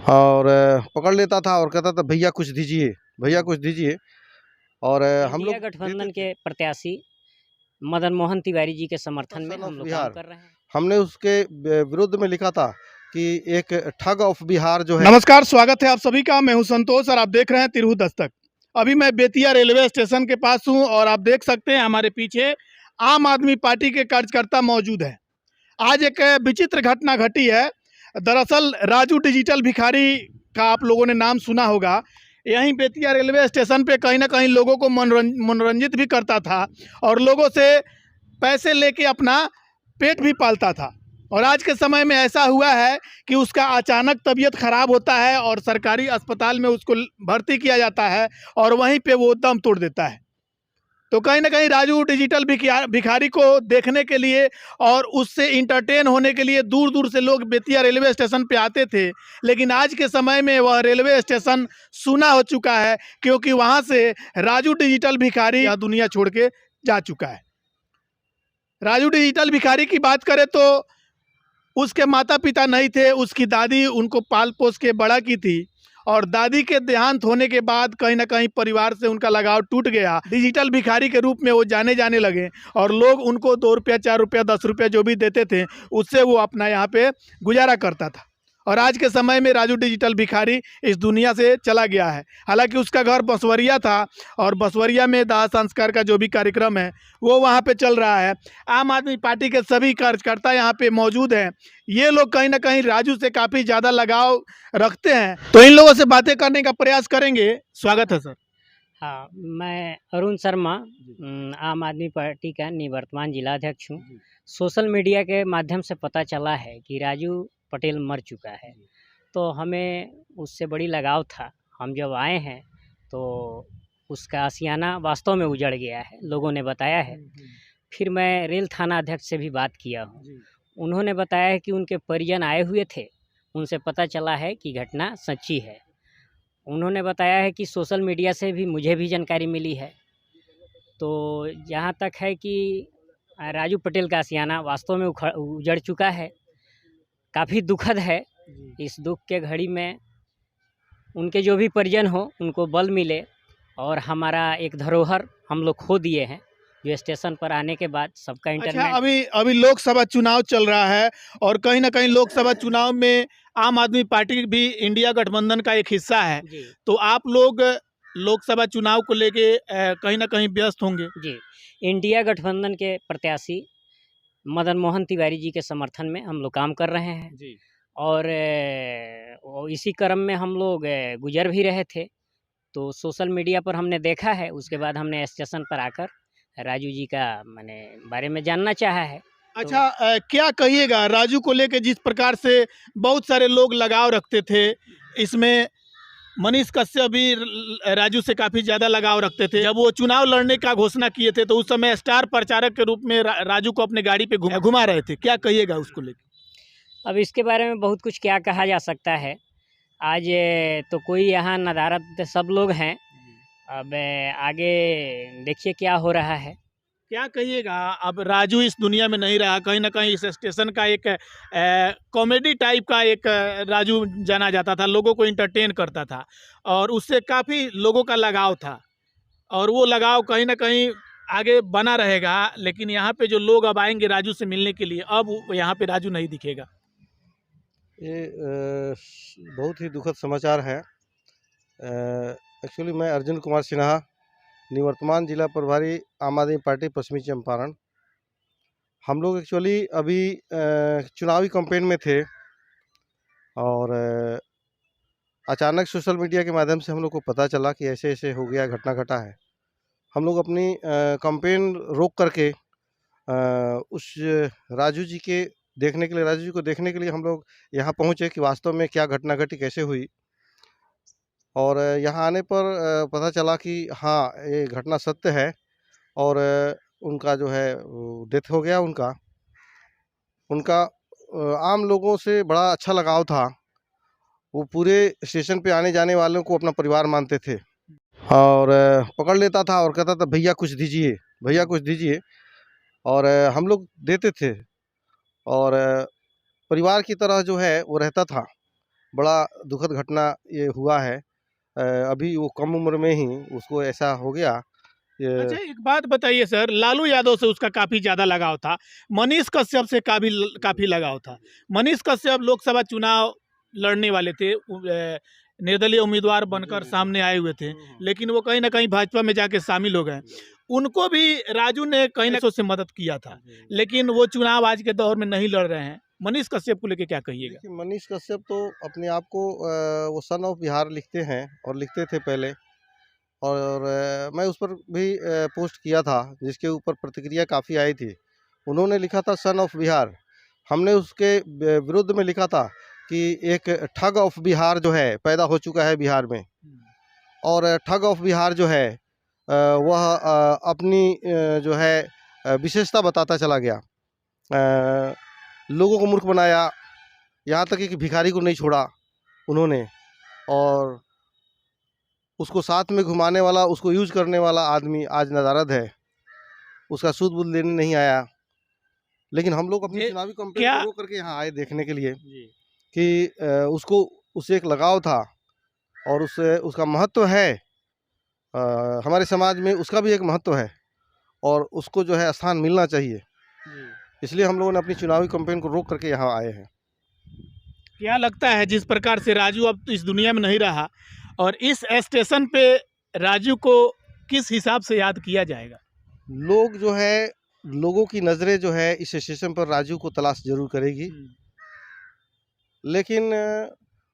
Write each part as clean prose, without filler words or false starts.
और पकड़ लेता था और कहता था भैया कुछ दीजिए, भैया कुछ दीजिए। और हम इंडिया लोग गठबंधन देते थे। के प्रत्याशी मदन मोहन तिवारी जी के समर्थन में सन हम ऑफ लोग काम बिहार, कर रहे हैं। हमने उसके विरुद्ध में लिखा था कि एक ठग ऑफ बिहार जो है। नमस्कार, स्वागत है आप सभी का। मैं हूं संतोष और आप देख रहे हैं तिरहु दस्तक। अभी मैं बेतिया रेलवे स्टेशन के पास हूं और आप देख सकते हैं हमारे पीछे आम आदमी पार्टी के कार्यकर्ता मौजूद हैं। आज एक विचित्र घटना घटी है। दरअसल राजू डिजिटल भिखारी का आप लोगों ने नाम सुना होगा। यहीं बेतिया रेलवे स्टेशन पे कहीं ना कहीं लोगों को मनोरंजित भी करता था और लोगों से पैसे लेके अपना पेट भी पालता था। और आज के समय में ऐसा हुआ है कि उसका अचानक तबीयत खराब होता है और सरकारी अस्पताल में उसको भर्ती किया जाता है और वहीं पे वो दम तोड़ देता है। तो कहीं ना कहीं राजू डिजिटल भिखारी को देखने के लिए और उससे इंटरटेन होने के लिए दूर दूर से लोग बेतिया रेलवे स्टेशन पे आते थे। लेकिन आज के समय में वह रेलवे स्टेशन सूना हो चुका है, क्योंकि वहाँ से राजू डिजिटल भिखारी यह दुनिया छोड़ के जा चुका है। राजू डिजिटल भिखारी की बात करें तो उसके माता पिता नहीं थे, उसकी दादी उनको पाल पोस के बड़ा की थी और दादी के देहांत होने के बाद कहीं ना कहीं परिवार से उनका लगाव टूट गया। डिजिटल भिखारी के रूप में वो जाने लगे और लोग उनको 2 रुपया 4 रुपया 10 रुपया जो भी देते थे उससे वो अपना यहाँ पे गुजारा करता था। और आज के समय में राजू डिजिटल भिखारी इस दुनिया से चला गया है। हालांकि उसका घर बसवरिया था और बसवरिया में दाह संस्कार का जो भी कार्यक्रम है वो वहाँ पे चल रहा है। आम आदमी पार्टी के सभी कार्यकर्ता यहाँ पे मौजूद हैं। ये लोग कहीं ना कहीं राजू से काफ़ी ज़्यादा लगाव रखते हैं, तो इन लोगों से बातें करने का प्रयास करेंगे। स्वागत है सर। हाँ, मैं अरुण शर्मा आम आदमी पार्टी का निवर्तमान जिलाध्यक्ष हूँ। सोशल मीडिया के माध्यम से पता चला है कि राजू पटेल मर चुका है, तो हमें उससे बड़ी लगाव था। हम जब आए हैं तो उसका आशियाना वास्तव में उजड़ गया है, लोगों ने बताया है। फिर मैं रेल थाना अध्यक्ष से भी बात किया हूँ, उन्होंने बताया है कि उनके परिजन आए हुए थे, उनसे पता चला है कि घटना सच्ची है। उन्होंने बताया है कि सोशल मीडिया से भी मुझे भी जानकारी मिली है। तो जहाँ तक है कि राजू पटेल का आशियाना वास्तव में उजड़ चुका है। काफ़ी दुखद है। इस दुख के घड़ी में उनके जो भी परिजन हो उनको बल मिले और हमारा एक धरोहर हम लोग खो दिए हैं, जो स्टेशन पर आने के बाद सबका अच्छा, इंटरनेट। अभी लोकसभा चुनाव चल रहा है और कहीं ना कहीं लोकसभा चुनाव में आम आदमी पार्टी भी इंडिया गठबंधन का एक हिस्सा है। जी तो आप लोग लोकसभा चुनाव को लेके कहीं ना कहीं व्यस्त होंगे। जी, इंडिया गठबंधन के प्रत्याशी मदन मोहन तिवारी जी के समर्थन में हम लोग काम कर रहे हैं जी। और इसी क्रम में हम लोग गुजर भी रहे थे। तो सोशल मीडिया पर हमने देखा है, उसके बाद हमने स्टेशन पर आकर राजू जी का मैंने बारे में जानना चाहा है। अच्छा, क्या कहिएगा राजू को लेके, जिस प्रकार से बहुत सारे लोग लगाव रखते थे, इसमें मनीष कश्यप भी राजू से काफ़ी ज़्यादा लगाव रखते थे। जब वो चुनाव लड़ने का घोषणा किए थे तो उस समय स्टार प्रचारक के रूप में राजू को अपने गाड़ी पे घुमा रहे थे। क्या कहिएगा उसको लेके? अब इसके बारे में बहुत कुछ क्या कहा जा सकता है। आज तो कोई यहाँ नदारत सब लोग हैं। अब आगे देखिए क्या हो रहा है। क्या कहिएगा, अब राजू इस दुनिया में नहीं रहा। कहीं ना कहीं इस स्टेशन का एक कॉमेडी टाइप का एक राजू जाना जाता था, लोगों को इंटरटेन करता था और उससे काफ़ी लोगों का लगाव था और वो लगाव कहीं ना कहीं आगे बना रहेगा। लेकिन यहाँ पे जो लोग अब आएंगे राजू से मिलने के लिए, अब यहाँ पे राजू नहीं दिखेगा। ये बहुत ही दुखद समाचार है। एक्चुअली मैं अर्जुन कुमार सिन्हा, निवर्तमान जिला प्रभारी आम आदमी पार्टी पश्चिमी चंपारण। हम लोग एक्चुअली अभी चुनावी कैंपेन में थे और अचानक सोशल मीडिया के माध्यम से हम लोग को पता चला कि ऐसे ऐसे हो गया, घटना घटा है। हम लोग अपनी कैंपेन रोक करके उस राजू जी के देखने के लिए, राजू जी को देखने के लिए हम लोग यहाँ पहुँचे कि वास्तव में क्या घटना घटी, कैसे हुई। और यहाँ आने पर पता चला कि हाँ, ये घटना सत्य है और उनका जो है डेथ हो गया। उनका आम लोगों से बड़ा अच्छा लगाव था। वो पूरे स्टेशन पे आने जाने वालों को अपना परिवार मानते थे और पकड़ लेता था और कहता था भैया कुछ दीजिए, भैया कुछ दीजिए। और हम लोग देते थे और परिवार की तरह जो है वो रहता था। बड़ा दुखद घटना ये हुआ है। अभी वो कम उम्र में ही उसको ऐसा हो गया। ये अच्छा, एक बात बताइए सर, लालू यादव से उसका काफ़ी ज़्यादा लगाव था, मनीष कश्यप से काफ़ी लगाव था। मनीष कश्यप लोकसभा चुनाव लड़ने वाले थे, निर्दलीय उम्मीदवार बनकर सामने आए हुए थे, लेकिन वो कहीं ना कहीं भाजपा में जाके शामिल हो गए। उनको भी राजू ने कहीं ना कहीं से मदद किया था, लेकिन वो चुनाव आज के दौर में नहीं लड़ रहे हैं। मनीष कश्यप को लेके क्या कहिएगा? देखिए, मनीष कश्यप तो अपने आप को वो सन ऑफ बिहार लिखते हैं और लिखते थे पहले। और मैं उस पर भी पोस्ट किया था, जिसके ऊपर प्रतिक्रिया काफ़ी आई थी। उन्होंने लिखा था सन ऑफ बिहार, हमने उसके विरुद्ध में लिखा था कि एक ठग ऑफ बिहार जो है पैदा हो चुका है बिहार में। और ठग ऑफ बिहार जो है वह अपनी जो है विशेषता बताता चला गया। लोगों को मूर्ख बनाया, यहाँ तक कि भिखारी को नहीं छोड़ा उन्होंने। और उसको साथ में घुमाने वाला, उसको यूज करने वाला आदमी आज नदारद है, उसका सूद बूद लेने नहीं आया। लेकिन हम लोग अपनी चुनावी कैंपेन को रोक करके यहाँ आए देखने के लिए कि उसको उससे एक लगाव था और उससे उसका महत्व है। हमारे समाज में उसका भी एक महत्व है और उसको जो है स्थान मिलना चाहिए। इसलिए हम लोगों ने अपनी चुनावी कैंपेन को रोक करके यहाँ आए हैं। क्या लगता है, जिस प्रकार से राजू अब इस दुनिया में नहीं रहा और इस स्टेशन पे राजू को किस हिसाब से याद किया जाएगा? लोग जो है, लोगों की नज़रें जो है इस स्टेशन पर राजू को तलाश जरूर करेगी, लेकिन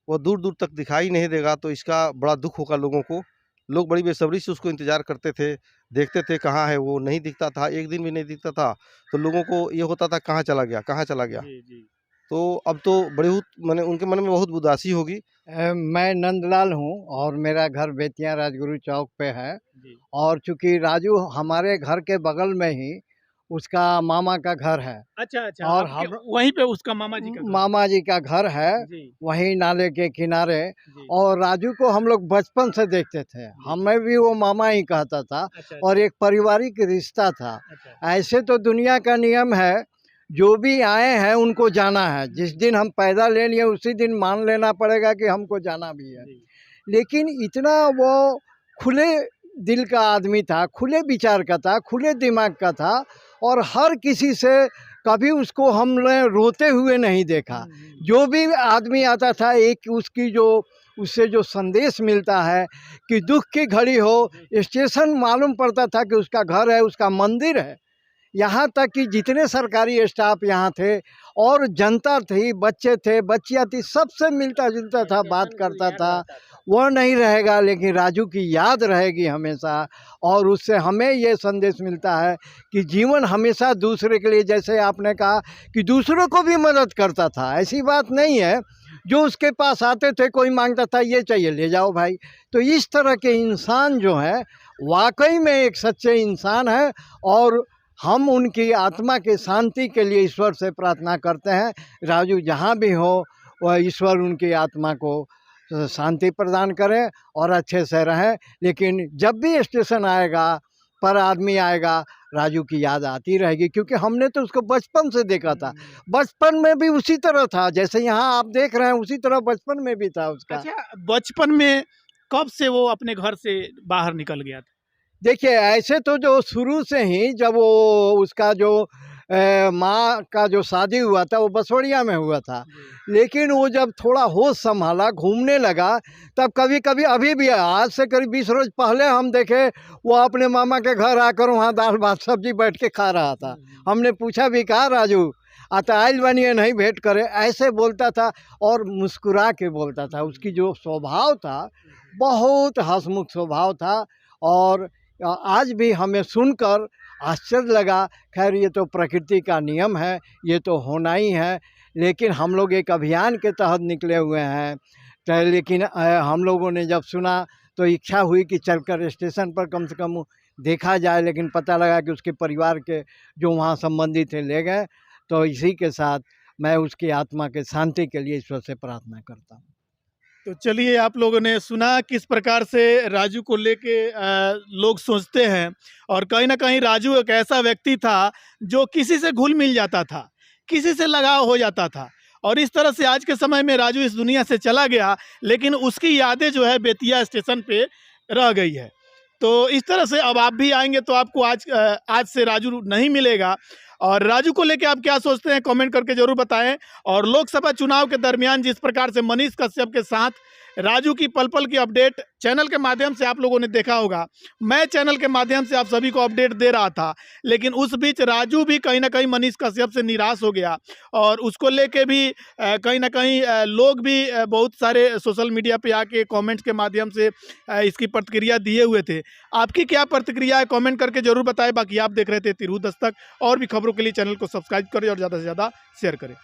वो दूर दूर तक दिखाई नहीं देगा, तो इसका बड़ा दुख होगा लोगों को। लोग बड़ी बेसब्री से उसको इंतज़ार करते थे, देखते थे कहाँ है वो, नहीं दिखता था, एक दिन भी नहीं दिखता था, तो लोगों को ये होता था कहाँ चला गया, कहाँ चला गया। तो अब तो बड़ी मैंने उनके मन में बहुत उदासी होगी। मैं नंदलाल हूँ और मेरा घर बेतिया राजगुरु चौक पे है। और चूंकि राजू हमारे घर के बगल में ही उसका मामा का घर है। अच्छा, और हम वहीं पे उसका मामा जी का घर है, वहीं नाले के किनारे। और राजू को हम लोग बचपन से देखते थे, हमें भी वो मामा ही कहता था। और एक पारिवारिक रिश्ता था। ऐसे तो दुनिया का नियम है, जो भी आए हैं उनको जाना है। जिस दिन हम पैदा ले लिए उसी दिन मान लेना पड़ेगा कि हमको जाना भी है। लेकिन इतना वो खुले दिल का आदमी था, खुले विचार का था, खुले दिमाग का था। और हर किसी से कभी उसको हमने रोते हुए नहीं देखा। जो भी आदमी आता था, एक उसकी जो उससे जो संदेश मिलता है कि दुख की घड़ी हो, स्टेशन मालूम पड़ता था कि उसका घर है, उसका मंदिर है। यहाँ तक कि जितने सरकारी स्टाफ यहाँ थे और जनता थी, बच्चे थे, बच्चियाँ थी, सबसे मिलता जुलता था, बात करता था। वह नहीं रहेगा, लेकिन राजू की याद रहेगी हमेशा। और उससे हमें ये संदेश मिलता है कि जीवन हमेशा दूसरे के लिए, जैसे आपने कहा कि दूसरों को भी मदद करता था, ऐसी बात नहीं है। जो उसके पास आते थे, कोई मांगता था ये चाहिए ले जाओ भाई। तो इस तरह के इंसान जो है वाकई में एक सच्चे इंसान है। और हम उनकी आत्मा के शांति के लिए ईश्वर से प्रार्थना करते हैं। राजू जहाँ भी हो, वह ईश्वर उनकी आत्मा को शांति प्रदान करें और अच्छे से रहें। लेकिन जब भी स्टेशन आएगा, पर आदमी आएगा, राजू की याद आती रहेगी, क्योंकि हमने तो उसको बचपन से देखा था। बचपन में भी उसी तरह था, जैसे यहाँ आप देख रहे हैं, उसी तरह बचपन में भी था उसका। अच्छा, बचपन में कब से वो अपने घर से बाहर निकल गया था? देखिए, ऐसे तो जो शुरू से ही, जब वो उसका जो माँ का जो शादी हुआ था वो बसवड़िया में हुआ था। लेकिन वो जब थोड़ा होश संभाला, घूमने लगा, तब कभी कभी, अभी भी आज से करीब 20 रोज पहले हम देखे वो अपने मामा के घर आकर वहाँ दाल भात सब्जी बैठ के खा रहा था। हमने पूछा भी, कहा राजू आता आइल बनिए, नहीं भेंट करे, ऐसे बोलता था और मुस्कुरा के बोलता था। उसकी जो स्वभाव था, बहुत हंसमुख स्वभाव था। और आज भी हमें सुनकर आश्चर्य लगा। खैर, ये तो प्रकृति का नियम है, ये तो होना ही है। लेकिन हम लोग एक अभियान के तहत निकले हुए हैं। तो लेकिन हम लोगों ने जब सुना तो इच्छा हुई कि चलकर स्टेशन पर कम से कम देखा जाए। लेकिन पता लगा कि उसके परिवार के जो वहाँ संबंधी थे ले गए। तो इसी के साथ मैं उसकी आत्मा के शांति के लिए ईश्वर से प्रार्थना करता हूँ। तो चलिए, आप लोगों ने सुना किस प्रकार से राजू को लेके लोग सोचते हैं। और कहीं ना कहीं राजू एक ऐसा व्यक्ति था जो किसी से घुल मिल जाता था, किसी से लगाव हो जाता था। और इस तरह से आज के समय में राजू इस दुनिया से चला गया, लेकिन उसकी यादें जो है बेतिया स्टेशन पे रह गई है। तो इस तरह से अब आप भी आएंगे तो आपको आज से राजू नहीं मिलेगा। और राजू को लेके आप क्या सोचते हैं कमेंट करके जरूर बताएं। और लोकसभा चुनाव के दरमियान जिस प्रकार से मनीष कश्यप के साथ राजू की पल पल की अपडेट चैनल के माध्यम से आप लोगों ने देखा होगा, मैं चैनल के माध्यम से आप सभी को अपडेट दे रहा था, लेकिन उस बीच राजू भी कहीं ना कहीं मनीष कश्यप से निराश हो गया और उसको लेके भी कहीं ना कहीं लोग भी बहुत सारे सोशल मीडिया पे आके कमेंट्स के माध्यम से इसकी प्रतिक्रिया दिए हुए थे। आपकी क्या प्रतिक्रिया है कमेंट करके जरूर बताएं। बाकी आप देख रहे थे तिरहुत दस्तक, और भी खबरों के लिए चैनल को सब्सक्राइब करें और ज़्यादा से ज़्यादा शेयर करें।